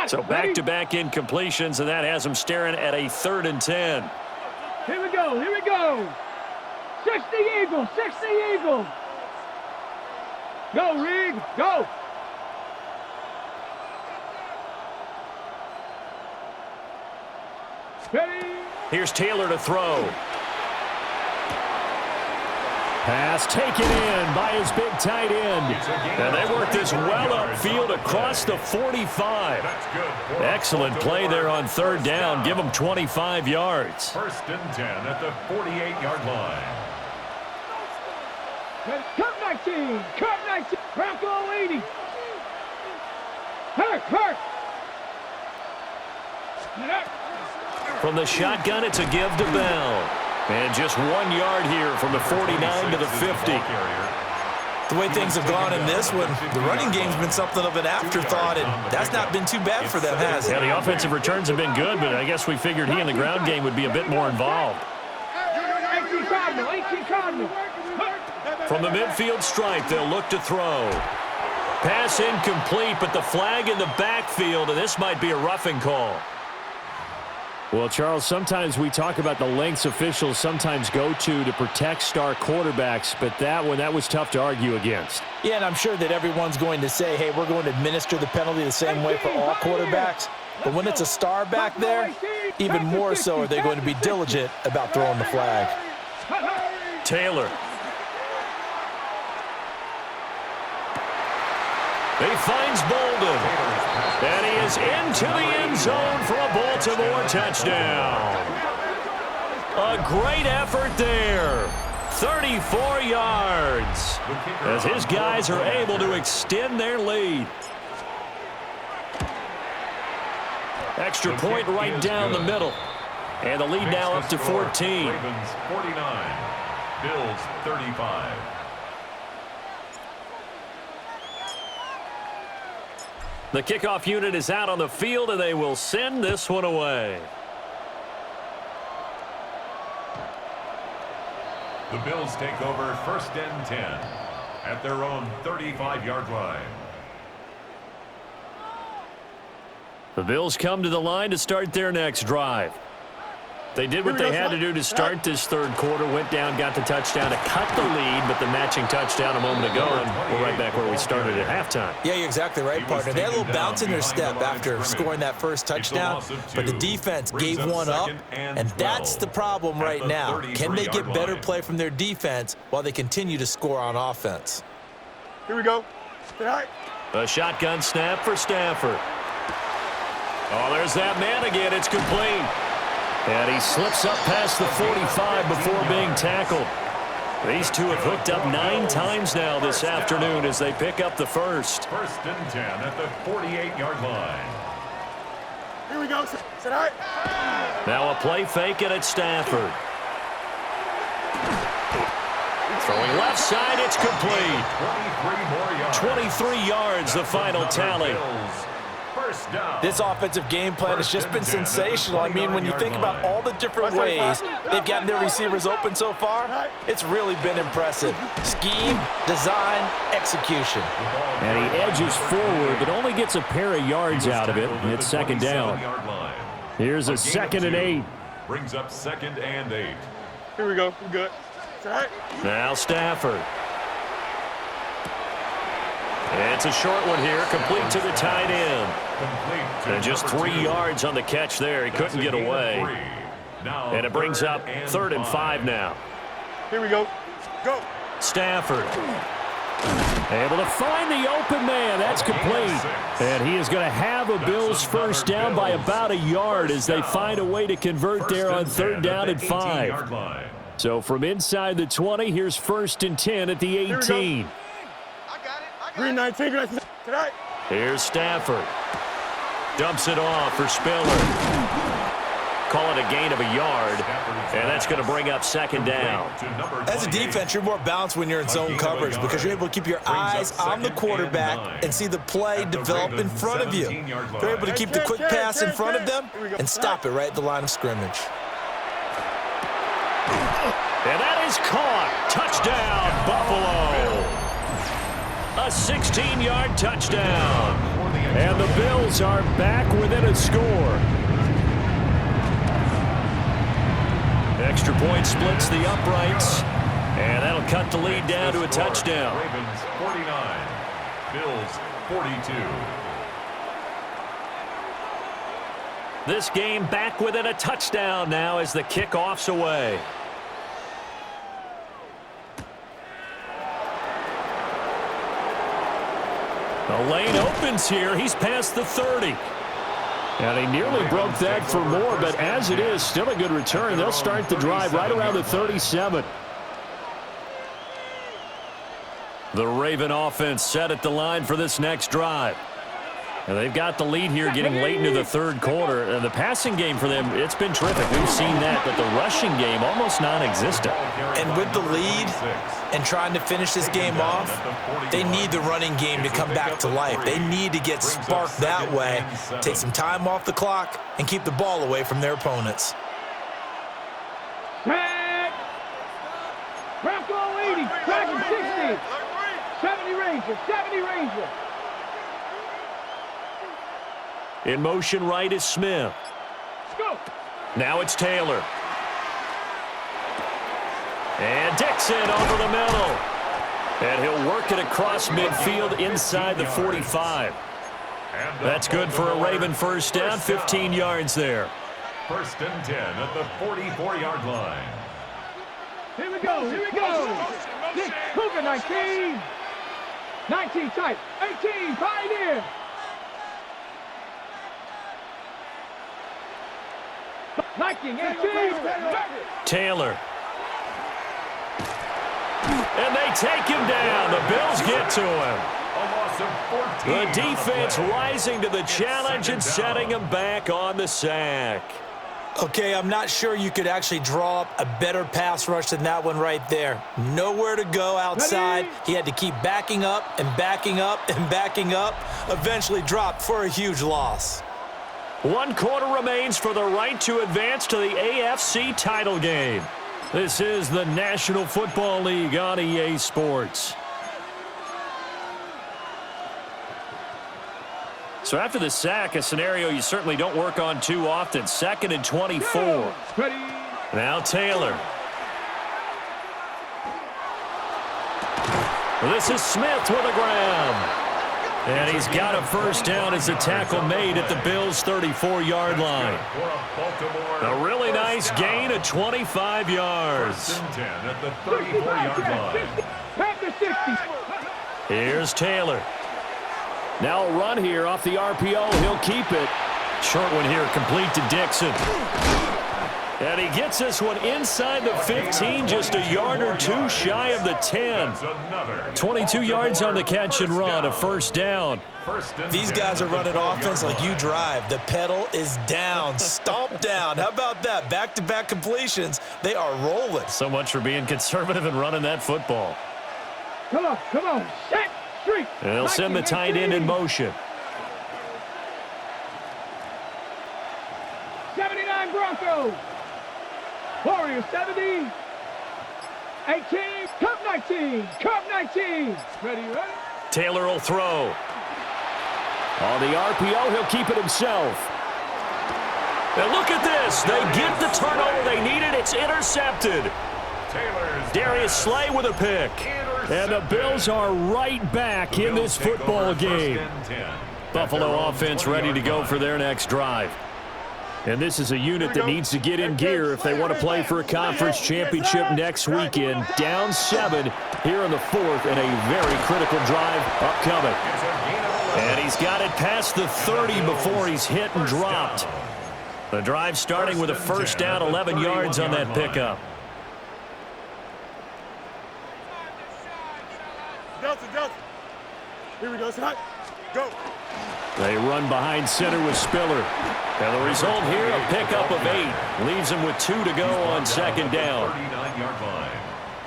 Speaker 2: So back-to-back incompletions, and that has them staring at a 3rd and 10.
Speaker 4: Here we go, here we go. 60 Eagles, 60 Eagles. Go, Reed, go. Ready.
Speaker 2: Here's Taylor to throw.
Speaker 1: Pass taken in by his big tight end.
Speaker 2: And they work this well upfield across the 45. Excellent play there on 3rd down. Give them 25 yards.
Speaker 3: 1st and 10 at the 48-yard line.
Speaker 4: Cut 19, cut 19, Bronco 80. Hurt.
Speaker 2: From the shotgun, it's a give to Bell. And just 1 yard here from the 49 to the 50.
Speaker 5: The way things have gone in this one, the running game's been something of an afterthought, and that's not been too bad for them, has it?
Speaker 2: Yeah, the offensive returns have been good, but I guess we figured he in the ground game would be a bit more involved.
Speaker 4: 18 Cardinal.
Speaker 2: From the midfield stripe, they'll look to throw. Pass incomplete, but the flag in the backfield, and this might be a roughing call.
Speaker 1: Well, Charles, sometimes we talk about the lengths officials sometimes go to protect star quarterbacks, but that was tough to argue against.
Speaker 5: Yeah, and I'm sure that everyone's going to say, hey, we're going to administer the penalty the same way for all quarterbacks. But when it's a star back there, even more so are they going to be diligent about throwing the flag.
Speaker 2: Taylor. He finds Bolden. And he is into the end zone for a Baltimore touchdown. A great effort there. 34 yards. As his guys are able to extend their lead. Extra point right down the middle. And the lead now up to 14.
Speaker 3: Ravens 49, Bills 35.
Speaker 2: The kickoff unit is out on the field, and they will send this one away.
Speaker 3: The Bills take over 1st and 10 at their own 35-yard line.
Speaker 1: The Bills come to the line to start their next drive. They did what they had to do to start this third quarter, went down, got the touchdown to cut the lead, but the matching touchdown a moment ago, and we're right back where we started at halftime.
Speaker 5: Yeah, you're exactly right, partner. They had a little bounce in their step after scoring that first touchdown, but the defense gave one up, and that's the problem right now. Can they get better play from their defense while they continue to score on offense?
Speaker 4: Here we go.
Speaker 1: A shotgun snap for Stafford. Oh, there's that man again. It's complete. And he slips up past the 45 before being tackled. These two have hooked up 9 times now this afternoon as they pick up the first.
Speaker 3: 1st and 10 at the 48-yard line.
Speaker 4: Here we go. Sit high.
Speaker 1: Now a play fake, and it's Stafford. Throwing left side, it's complete. 23 yards, the final tally.
Speaker 5: This offensive game plan has just been sensational. I mean, when you think about all the different ways they've gotten their receivers open so far, it's really been impressive. Scheme, design, execution.
Speaker 1: And he edges forward, but only gets a pair of yards out of it. It's 2nd down. Here's a 2nd and 8.
Speaker 3: Brings up 2nd and 8.
Speaker 4: Here we go. We're good.
Speaker 1: Now Stafford. It's a short one here, complete to the tight end. And just 3 yards on the catch there. He couldn't get away. And it brings up 3rd and 5 now.
Speaker 4: Here we go. Go.
Speaker 1: Stafford. Able to find the open man. That's complete. And he is going to have a Bills first down by about a yard as they find a way to convert there on 3rd down and 5. So from inside the 20, here's 1st and 10 at the 18.
Speaker 4: Green 19. Tonight.
Speaker 1: Here's Stafford. Dumps it off for Spiller. Call it a gain of a yard, and that's going to bring up 2nd down.
Speaker 5: As a defense, you're more balanced when you're in zone coverage because you're able to keep your eyes on the quarterback and see the play develop in front of you. You're able to keep the quick pass in front of them and stop it right at the line of scrimmage.
Speaker 1: And that is caught. Touchdown, Buffalo. A 16-yard touchdown. And the Bills are back within a score. Extra point splits the uprights. And that'll cut the lead down to a touchdown.
Speaker 3: Ravens 49, Bills 42.
Speaker 1: This game back within a touchdown now as the kickoff's away. The lane opens here. He's past the 30. And he nearly broke that for more, but as it is, still a good return. They'll start the drive right around the 37. The Raven offense set at the line for this next drive. And they've got the lead here getting late into the 3rd quarter. And the passing game for them, it's been terrific. We've seen that, but the rushing game almost non-existent.
Speaker 5: And with the lead and trying to finish this game off, they need the running game to come back to life. They need to get sparked that way, take some time off the clock, and keep the ball away from their opponents.
Speaker 4: Tag. Bronco 80. Dragon 60. 70 Ranger. 70 Ranger.
Speaker 1: In motion right is Smith.
Speaker 4: Go.
Speaker 1: Now it's Taylor. And Dixon over the middle. And he'll work it across midfield inside the 45. That's good for a Raven first down, 15 yards there.
Speaker 3: 1st and 10 at the 44-yard line.
Speaker 4: Here we go. Here we go. Cougar 19. 19 tight. 18 Pioneer. Viking 18.
Speaker 1: Taylor. And they take him down. The Bills get to him. The defense rising to the challenge and setting him back on the sack.
Speaker 5: Okay, I'm not sure you could actually draw up a better pass rush than that one right there. Nowhere to go outside. He had to keep backing up and backing up and backing up. Eventually dropped for a huge loss.
Speaker 1: 1 quarter remains for the right to advance to the AFC title game. This is the National Football League on EA Sports. So after the sack, a scenario you certainly don't work on too often. 2nd and 24. Now Taylor. This is Smith with a grab. And he's got a first down as the tackle made at the Bills' 34-yard line. A really nice gain of 25 yards.
Speaker 3: At the 34-yard line.
Speaker 1: Here's Taylor. Now a run here off the RPO. He'll keep it. Short one here, complete to Dixon. And he gets this one inside the 15, just a yard or two shy of the 10. 22 yards on the catch and run, a first down.
Speaker 5: These guys are running offense like you drive. The pedal is down, stomp down. How about that? Back-to-back completions. They are rolling.
Speaker 1: So much for being conservative and running that football.
Speaker 4: Come on, set, streak.
Speaker 1: And they'll send the tight end in motion.
Speaker 4: 79 Broncos. Warriors 70. 18. Cup 19. Cup 19. Ready?
Speaker 1: Taylor will throw. On the RPO, he'll keep it himself. And look at this. They get the turnover they needed. It's intercepted. Darius Slay with a pick. And the Bills are right back in this football game. Buffalo offense ready to go for their next drive. And this is a unit that needs to get in gear if they want to play for a conference championship next weekend. Down 7 here in the 4th, and a very critical drive upcoming. And he's got it past the 30 before he's hit and dropped. The drive starting with a first down, 11 yards on that pickup.
Speaker 6: Delta. Here we go. Go.
Speaker 1: They run behind center with Spiller. And the result here, a pickup of 8. Leaves him with 2 to go on second down.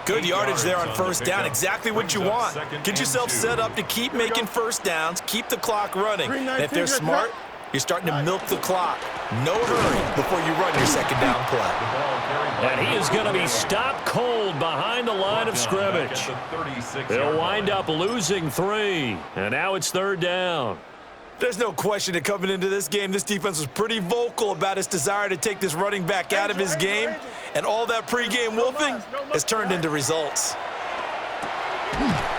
Speaker 5: Good yardage there on first down. Exactly what you want. Get yourself set up to keep making first downs. Keep the clock running. And if they're smart, you're starting to milk the clock. No hurry before you run your second down play.
Speaker 1: And he is going to be stopped cold behind the line of scrimmage. They'll wind up losing 3. And now it's third down.
Speaker 5: There's no question that coming into this game, this defense was pretty vocal about its desire to take this running back out of his game. And all that pregame wolfing has turned into results.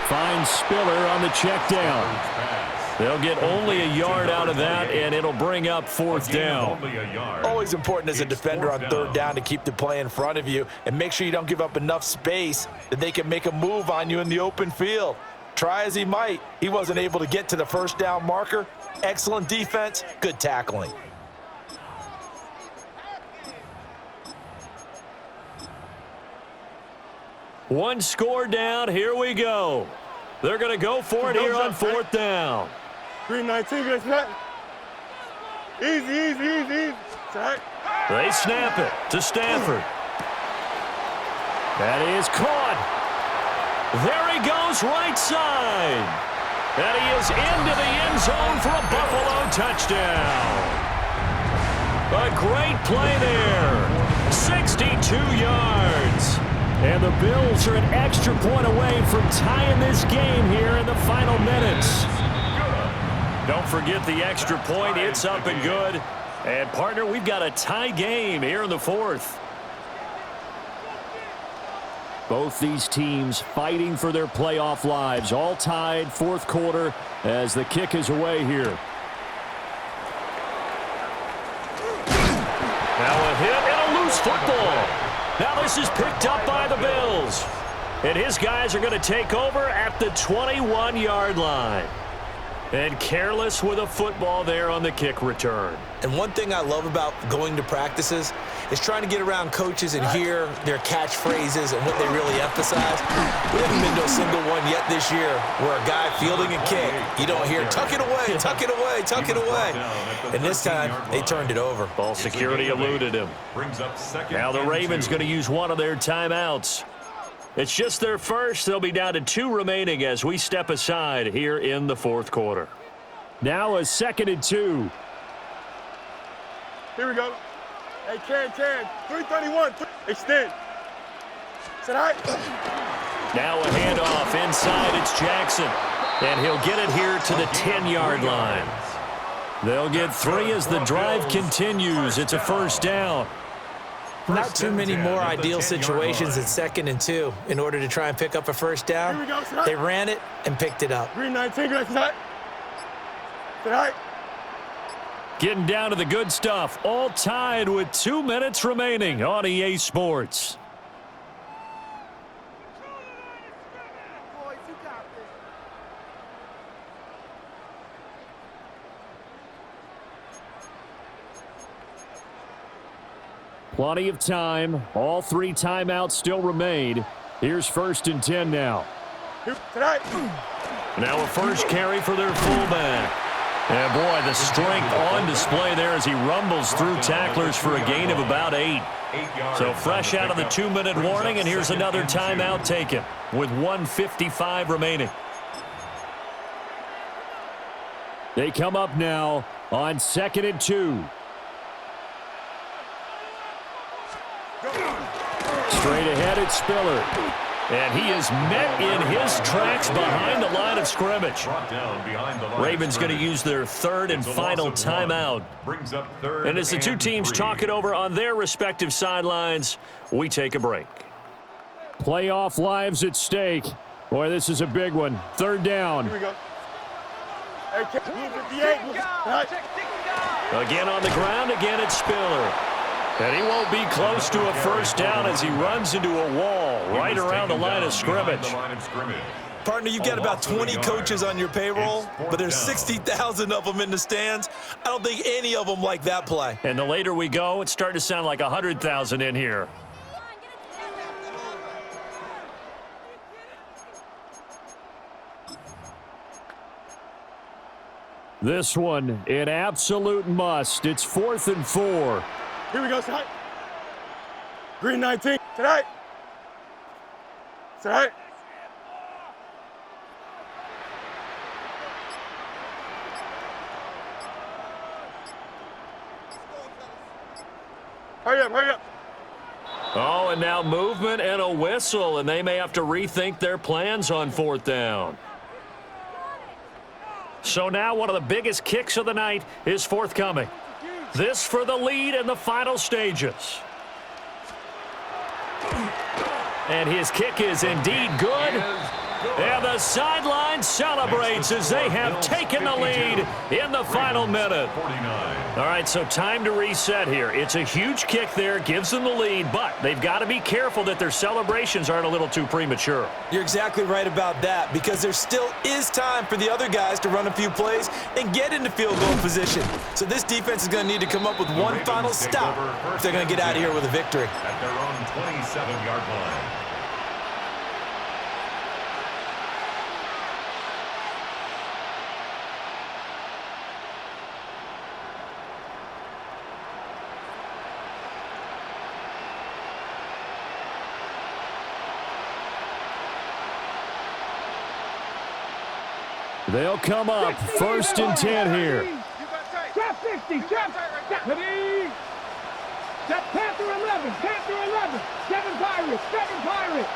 Speaker 1: Finds Spiller on the check down. They'll get only a yard out of that, and it'll bring up fourth down.
Speaker 5: Always important as a defender on third down to keep the play in front of you and make sure you don't give up enough space that they can make a move on you in the open field. Try as he might, he wasn't able to get to the first down marker. Excellent defense, good tackling.
Speaker 1: One score down, here we go. They're going to go for it here on fourth down.
Speaker 6: 319, good snap. Easy. Sack.
Speaker 1: They snap it to Stafford. That is caught. There he goes, right side. And he is into the end zone for a Buffalo touchdown. A great play there. 62 yards. And the Bills are an extra point away from tying this game here in the final minutes. Don't forget the extra point. It's up and good. And, partner, we've got a tie game here in the fourth. Both these teams fighting for their playoff lives. All tied, fourth quarter, as the kick is away here. Now a hit and a loose football. Now this is picked up by the Bills. And his guys are going to take over at the 21-yard line. And careless with a football there on the kick return.
Speaker 5: And one thing I love about going to practices is trying to get around coaches and hear their catchphrases and what they really emphasize. We haven't been to a single one yet this year where a guy fielding a kick, you don't hear, tuck it away, tuck it away, tuck it away. And this time, they turned it over.
Speaker 2: Ball security eluded him. Now the Ravens going to use one of their timeouts. It's just their first. They'll be down to 2 remaining as we step aside here in the fourth quarter.
Speaker 1: Now a 2nd and 2.
Speaker 6: Here we go. Hey, Karen, 331. Extend. Sit high.
Speaker 2: Now a handoff inside. It's Jackson. And he'll get it here to the 10-yard line. They'll get 3 as the drive continues. It's a first down.
Speaker 5: Not too many more ideal situations in 2nd and 2 in order to try and pick up a first down. They ran it and picked it up.
Speaker 6: Green 19, good night. Sit high.
Speaker 1: Getting down to the good stuff. All tied with 2 minutes remaining on EA Sports. Plenty of time. All 3 timeouts still remain. Here's 1st and 10 now.
Speaker 2: Now a first carry for their fullback. And boy, the strength on display there as he rumbles through tacklers for a gain of about 8. So fresh out of the 2-minute warning, and here's another timeout taken with 1:55 remaining.
Speaker 1: They come up now on 2nd and 2. Straight ahead, it's Spiller.
Speaker 2: And he is met in his tracks behind the line of scrimmage. Ravens going to use their 3rd and final timeout. And as the 2 teams talk it over on their respective sidelines, we take a break.
Speaker 1: Playoff lives at stake. Boy, this is a big one. 3rd down.
Speaker 6: Here we go. Hey, 58.
Speaker 2: Again on the ground, again it's Spiller. And he won't be close to a first down as he runs into a wall right around the line of scrimmage.
Speaker 5: Partner, you've got about 20 coaches on your payroll, but there's 60,000 of them in the stands. I don't think any of them like that play.
Speaker 2: And the later we go, it's starting to sound like 100,000 in here.
Speaker 1: This one, an absolute must. It's 4th and 4.
Speaker 6: Here we go, sit high. Green 19, sit high. Sit high. Hurry up, hurry up.
Speaker 2: Oh, and now movement and a whistle, and they may have to rethink their plans on 4th down. So now one of the biggest kicks of the night is forthcoming. This for the lead in the final stages. And his kick is indeed good. And the sideline celebrates as they have taken the lead in the final minute. All right, so time to reset here. It's a huge kick there, gives them the lead, but they've got to be careful that their celebrations aren't a little too premature.
Speaker 5: You're exactly right about that, because there still is time for the other guys to run a few plays and get into field goal position. So this defense is going to need to come up with one final stop if they're going to get out of here with a victory.
Speaker 3: At their own 27-yard line.
Speaker 1: They'll come up 1st and 10 here.
Speaker 4: Trap 60, trap, ready. Panther 11, Panther 11. 7 Pirates, 7 Pirates.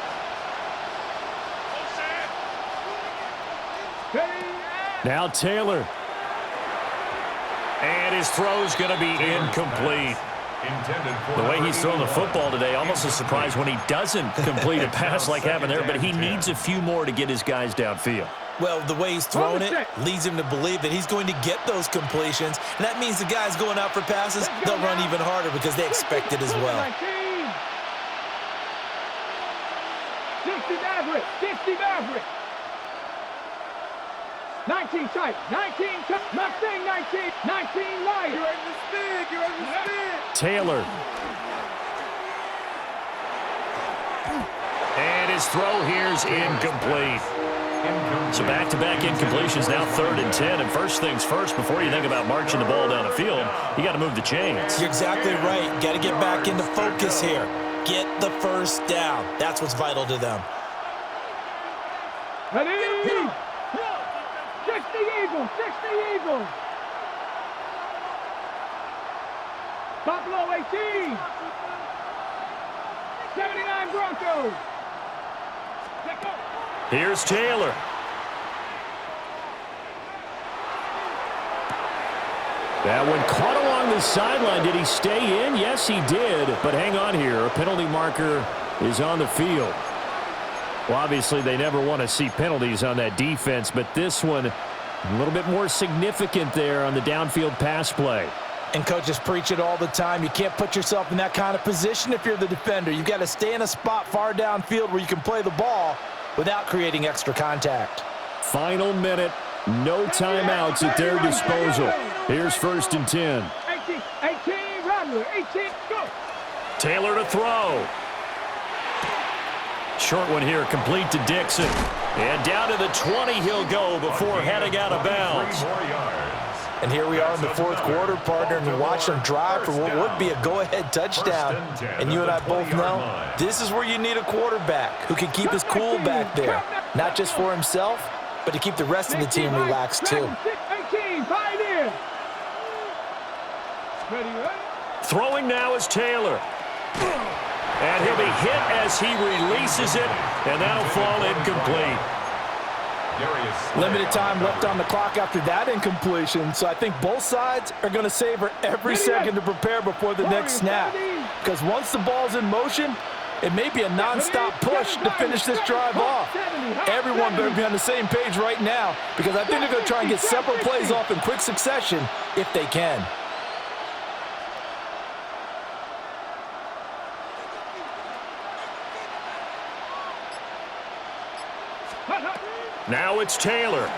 Speaker 1: Now Taylor.
Speaker 2: And his throw's going to be incomplete. The way he's thrown the football today, almost a surprise when he doesn't complete a pass like having there, but he needs a few more to get his guys downfield.
Speaker 5: Well, the way he's thrown it leads him to believe that he's going to get those completions. And that means the guys going out for passes, they'll run even harder because they expect it as well.
Speaker 4: 60 Maverick, 60 Maverick. 19 tight, 19 tight, Mustang 19, 19 light. You're ready to spin, you're ready to spin.
Speaker 1: Taylor.
Speaker 2: his throw here's incomplete. So back-to-back incompletions, now 3rd and 10. And first things first, before you think about marching the ball down the field, you got to move the chains.
Speaker 5: You're exactly right. Got to get back into focus here. Get the first down. That's what's vital to them.
Speaker 4: Ready? 60 Eagles, 60 Eagles. Buffalo 18. 79 Broncos. Let's go.
Speaker 2: Here's Taylor.
Speaker 1: That one caught along the sideline. Did he stay in? Yes, he did. But hang on here. A penalty marker is on the field. Well, obviously, they never want to see penalties on that defense, but this one a little bit more significant there on the downfield pass play.
Speaker 5: And coaches preach it all the time. You can't put yourself in that kind of position if you're the defender. You've got to stay in a spot far downfield where you can play the ball without creating extra contact.
Speaker 1: Final minute. No timeouts at their disposal. Here's 1st and 10.
Speaker 4: 18, Rattler, 18, go.
Speaker 2: Taylor to throw. Short one here, complete to Dixon. And down to the 20 he'll go before heading out of bounds.
Speaker 5: And here we are in the 4th quarter, partner, and watch them drive for what would be a go-ahead touchdown. And you and I both know this is where you need a quarterback who can keep his cool back there, not just for himself, but to keep the rest of the team relaxed too.
Speaker 4: 18, Pioneer. Ready?
Speaker 2: Throwing now is Taylor. And he'll be hit as he releases it, and that'll fall incomplete.
Speaker 5: Limited time left on the clock after that incompletion, so I think both sides are going to savor every second to prepare before the next snap. Because once the ball's in motion, it may be a non-stop push to finish this drive off. Everyone better be on the same page right now, because I think they're going to try and get several plays off in quick succession if they can.
Speaker 2: Now it's Taylor.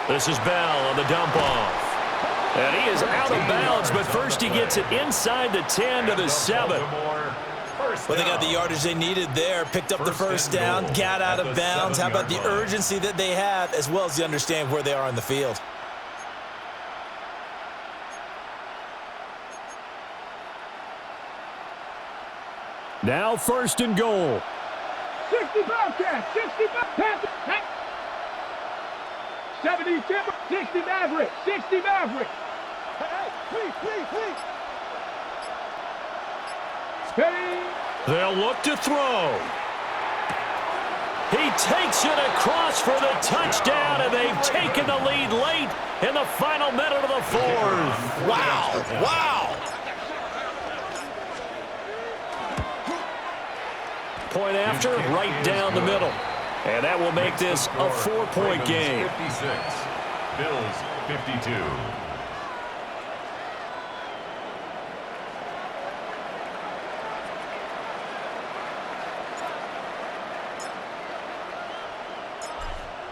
Speaker 2: This is Bell on the dump off. And he is out of bounds, but first he gets it inside the 10 to the 7.
Speaker 5: Well, they got the yardage they needed there, picked up the first down, got out of bounds. How about the urgency that they have, as well as the understand where they are on the field?
Speaker 1: Now 1st and goal.
Speaker 4: 60 Bobcats, 60 Bobcats. 70 Timber, 60 Maverick, 60 Maverick. Hey, please. Ready?
Speaker 2: They'll look to throw. He takes it across for the touchdown, and they've taken the lead late in the final minute of the 4th.
Speaker 5: Wow.
Speaker 2: Point after, right down the middle. And that will make this a 4-point game.
Speaker 3: 56, Bills 52.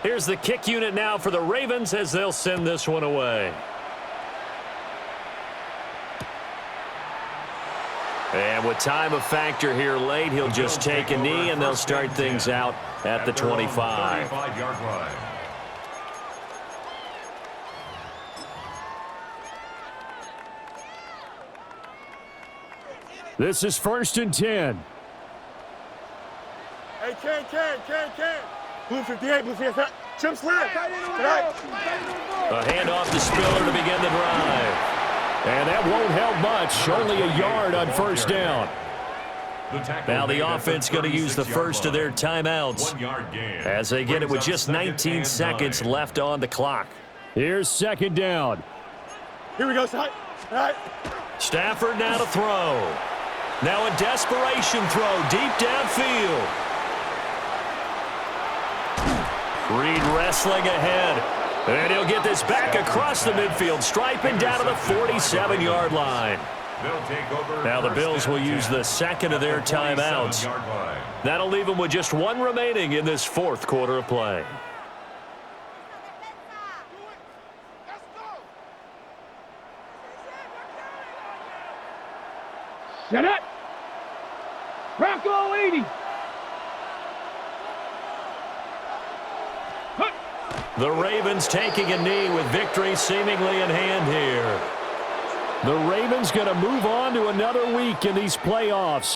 Speaker 2: Here's the kick unit now for the Ravens as they'll send this one away. And with time a factor here late, he'll just take a knee, and they'll start things out at the 25.
Speaker 3: 35-yard line.
Speaker 1: This is 1st and 10.
Speaker 6: Hey, Ken. Blue 58, Blue 58. Jump slide. Right.
Speaker 2: A handoff to Spiller to begin the drive.
Speaker 1: And that won't help much. Only a yard on 1st down.
Speaker 2: Now the offense going to use the first of their timeouts as they get it with just 19 seconds left on the clock.
Speaker 1: Here's 2nd down.
Speaker 6: Here we go, side. All right.
Speaker 2: Stafford now to throw. Now a desperation throw deep downfield. Reed wrestling ahead. And he'll get this back across the midfield stripe and down to the 47-yard line. Now the Bills will use the second of their timeouts. That'll leave them with just one remaining in this 4th quarter of play.
Speaker 4: Set it. Bronco 80.
Speaker 2: The Ravens taking a knee with victory seemingly in hand here.
Speaker 1: The Ravens going to move on to another week in these playoffs.